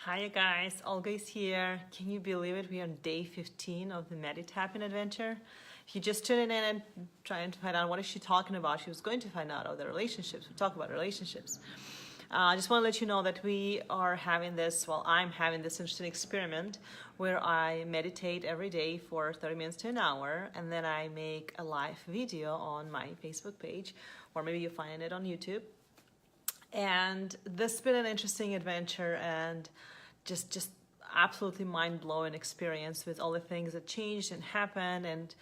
Hi you guys, Olga is here. Can you believe it? We are on day 15 of the Meditapping adventure. If you just tuning in and trying to find out what is she talking about, she was going to find out about the relationships. We talk about relationships. I just want to let you know that we are having this, I'm having this interesting experiment where I meditate every day for 30 minutes to an hour, and then I make a live video on my Facebook page, or maybe you'll find it on YouTube. And this has been an interesting adventure and just absolutely mind-blowing experience with all the things that changed and happened and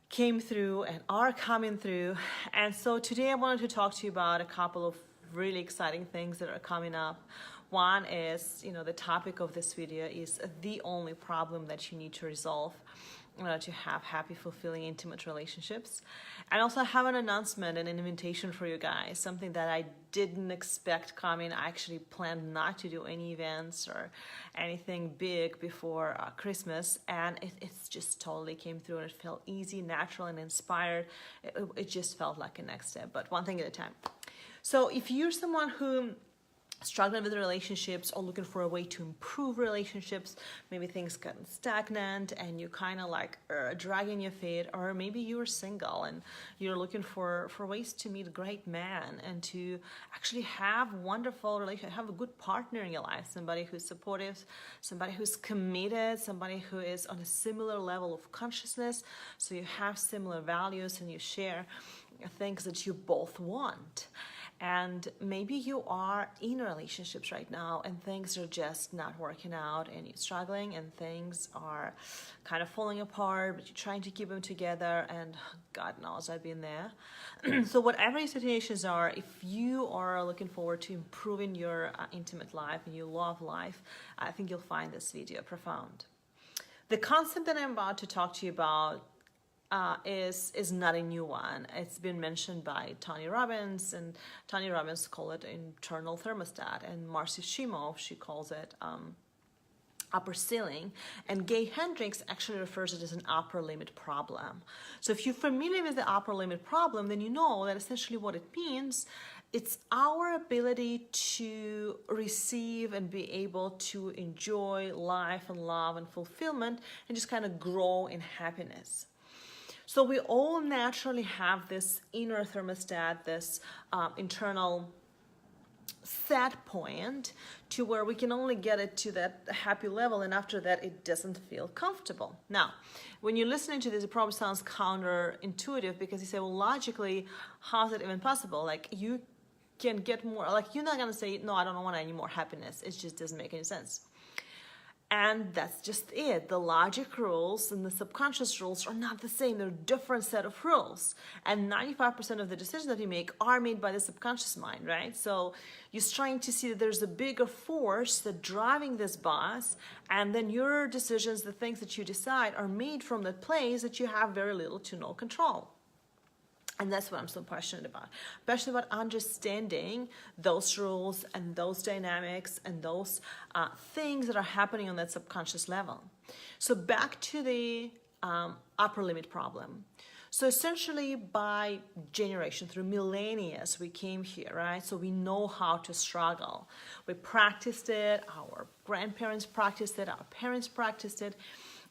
came through and are coming through. And so today I wanted to talk to you about a couple of really exciting things that are coming up. One is, the topic of this video is the only problem that you need to resolve in order to have happy, fulfilling, intimate relationships. And also I have an announcement and an invitation for you guys, something that I didn't expect coming. I actually planned not to do any events or anything big before Christmas, and it's just totally came through, and it felt easy, natural, and inspired. It just felt like a next step, but one thing at a time. So if you're someone who struggling with relationships or looking for a way to improve relationships, maybe things gotten stagnant and you kind of like dragging your feet, or maybe you're single and you're looking for ways to meet a great man and to actually have wonderful relationship, have a good partner in your life, somebody who's supportive, somebody who's committed, somebody who is on a similar level of consciousness, so you have similar values and you share things that you both want. And maybe you are in relationships right now and things are just not working out and you're struggling and things are kind of falling apart, but you're trying to keep them together, and God knows I've been there. So whatever your situations are, if you are looking forward to improving your intimate life and your love life, I think you'll find this video profound. The concept that I'm about to talk to you about is not a new one. It's been mentioned by Tony Robbins, and Tony Robbins called it internal thermostat, and Marcy Shimoff, she calls it upper ceiling, and Gay Hendricks actually refers to it as an upper limit problem. So if you're familiar with the upper limit problem, then you know that essentially what it means, it's our ability to receive and be able to enjoy life and love and fulfillment and just kind of grow in happiness. So we all naturally have this inner thermostat, this internal set point to where we can only get it to that happy level, and after that it doesn't feel comfortable. Now, when you're listening to this, it probably sounds counterintuitive because you say, well, logically, how is it even possible? Like, you can get more, like, you're not gonna say, no, I don't want any more happiness. It just doesn't make any sense. And that's just it. The logic rules and the subconscious rules are not the same. They're a different set of rules. And 95% of the decisions that you make are made by the subconscious mind, right? So you're trying to see that there's a bigger force that's driving this bus, and then your decisions, the things that you decide, are made from that place that you have very little to no control. And that's what I'm so passionate about. Passionate about understanding those rules and those dynamics and those things that are happening on that subconscious level. So back to the upper limit problem. So essentially by generation, through millennia, we came here, right? So we know how to struggle. We practiced it, our grandparents practiced it, our parents practiced it.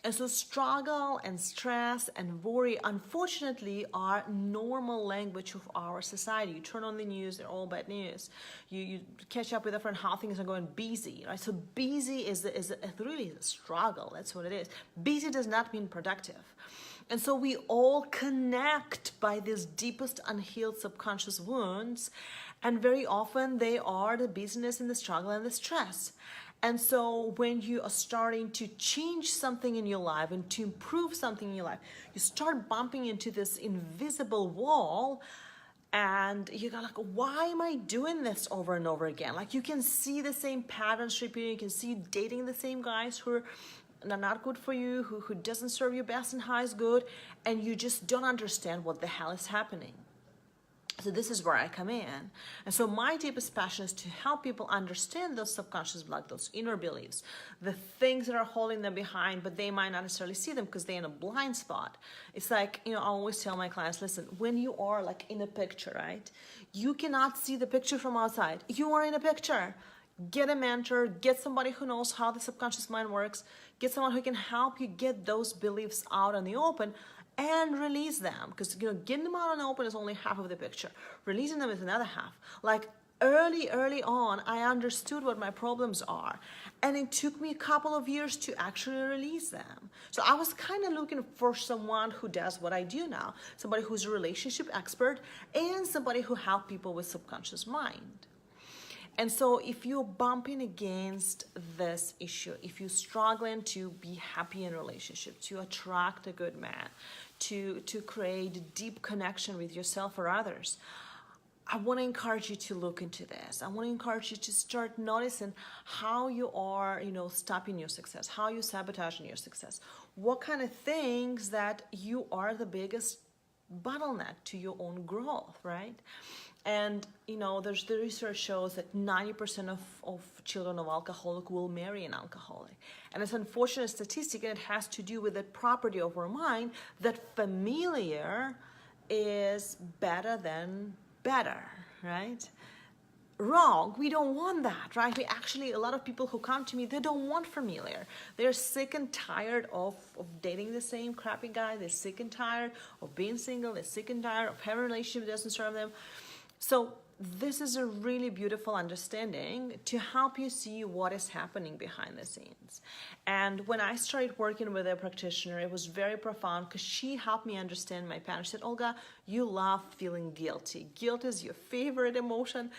And so struggle and stress and worry, unfortunately, are normal language of our society. You turn on the news, they're all bad news. You catch up with a friend, how things are going, busy, right? So busy is really a struggle. That's what it is. Busy does not mean productive. And so we all connect by these deepest unhealed subconscious wounds. And very often they are the busyness and the struggle and the stress. And so when you are starting to change something in your life and to improve something in your life, you start bumping into this invisible wall, and you go like, why am I doing this over and over again? Like, you can see the same patterns repeating. You can see you dating the same guys who are not good for you, who doesn't serve your best and highest good, and you just don't understand what the hell is happening. So this is where I come in. And so my deepest passion is to help people understand those subconscious, like those inner beliefs, the things that are holding them behind, but they might not necessarily see them because they're in a blind spot. It's like, I always tell my clients, listen, when you are like in a picture, right? You cannot see the picture from outside. You are in a picture. Get a mentor, get somebody who knows how the subconscious mind works, get someone who can help you get those beliefs out in the open and release them. Because, getting them out in the open is only half of the picture. Releasing them is another half. Like early on, I understood what my problems are. And it took me a couple of years to actually release them. So I was kind of looking for someone who does what I do now. Somebody who's a relationship expert and somebody who helps people with subconscious mind. And so if you're bumping against this issue, if you're struggling to be happy in a relationship, to attract a good man, to create a deep connection with yourself or others, I want to encourage you to look into this. I want to encourage you to start noticing how you are, stopping your success, how you're sabotaging your success, what kind of things that you are the biggest bottleneck to your own growth, right? And, there's the research shows that 90% of children of alcoholic will marry an alcoholic. And it's an unfortunate statistic, and it has to do with the property of our mind that familiar is better than better, right? Wrong. We don't want that, right? A lot of people who come to me, they don't want familiar. They're sick and tired of dating the same crappy guy. They're sick and tired of being single. They're sick and tired of having a relationship that doesn't serve them. So this is a really beautiful understanding to help you see what is happening behind the scenes. And when I started working with a practitioner, it was very profound because she helped me understand my pattern. She said, Olga, you love feeling guilty. Guilt is your favorite emotion.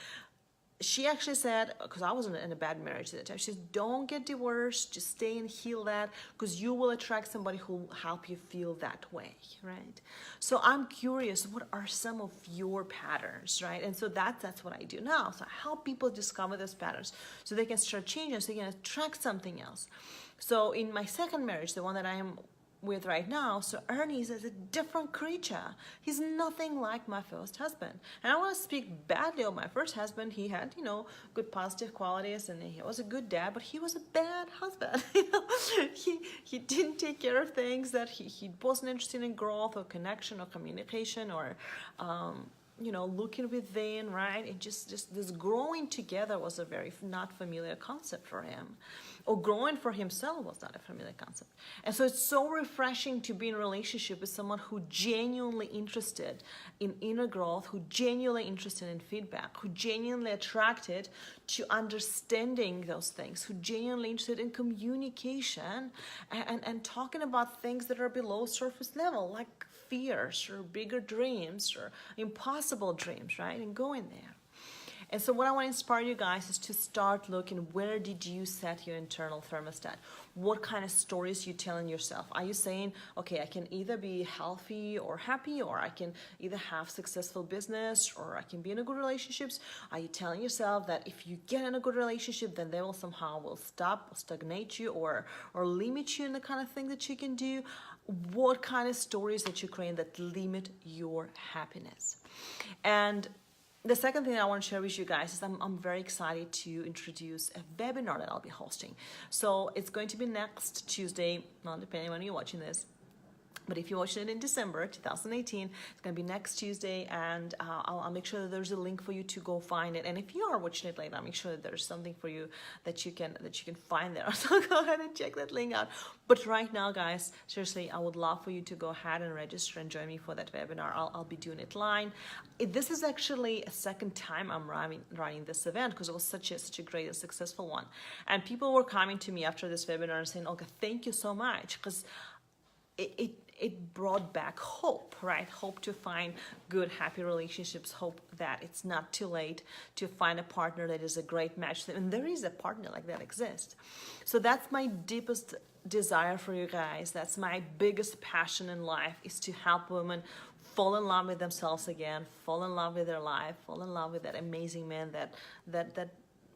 She actually said, because I was in a bad marriage at the time, she said, don't get divorced, just stay and heal that, because you will attract somebody who will help you feel that way, right? So I'm curious, what are some of your patterns, right? And so that's what I do now. So I help people discover those patterns so they can start changing, so they can attract something else. So in my second marriage, the one that I am with right now, so Ernie is a different creature. He's nothing like my first husband. And I want to speak badly of my first husband. He had, good positive qualities, and he was a good dad, but he was a bad husband. He didn't take care of things, that he wasn't interested in growth or connection or communication or looking within, right? And just this growing together was a very not familiar concept for him. Or growing for himself was not a familiar concept. And so it's so refreshing to be in a relationship with someone who genuinely interested in inner growth, who genuinely interested in feedback, who genuinely attracted to understanding those things, who genuinely interested in communication and talking about things that are below surface level, like fears or bigger dreams or impossible dreams, right? And going there. And so what I want to inspire you guys is to start looking, where did you set your internal thermostat? What kind of stories you telling yourself? Are you saying, okay, I can either be healthy or happy, or I can either have successful business, or I can be in a good relationships? Are you telling yourself that if you get in a good relationship, then they will somehow stop or stagnate you or limit you in the kind of thing that you can do? What kind of stories that you create that limit your happiness? And the second thing I want to share with you guys is I'm very excited to introduce a webinar that I'll be hosting. So it's going to be next Tuesday, not depending when you're watching this. But if you're watching it in December 2018, it's going to be next Tuesday, and I'll make sure that there's a link for you to go find it. And if you are watching it later, I'll make sure that there's something for you that you can find there. So go ahead and check that link out. But right now, guys, seriously, I would love for you to go ahead and register and join me for that webinar. I'll be doing it live. This is actually a second time I'm running this event, because it was such a great and successful one. And people were coming to me after this webinar and saying, "Olga, thank you so much," because it brought back hope, right? Hope to find good, happy relationships, hope that it's not too late to find a partner that is a great match. And there is a partner like that exists. So that's my deepest desire for you guys. That's my biggest passion in life, is to help women fall in love with themselves again, fall in love with their life, fall in love with that amazing man that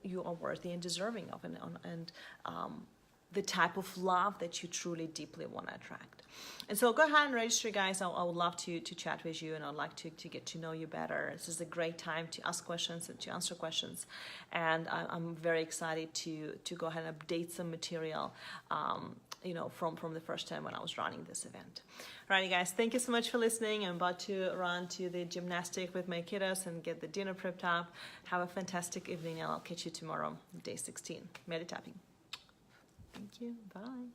you are worthy and deserving of. And the type of love that you truly deeply want to attract. And so go ahead and register, guys. I would love to chat with you, and I'd like to get to know you better. This is a great time to ask questions and to answer questions. And I'm very excited to go ahead and update some material, you know, from the first time when I was running this event. Alrighty, guys, thank you so much for listening. I'm about to run to the gymnastic with my kiddos and get the dinner prepped up. Have a fantastic evening, and I'll catch you tomorrow, day 16, meditapping. Thank you. Bye.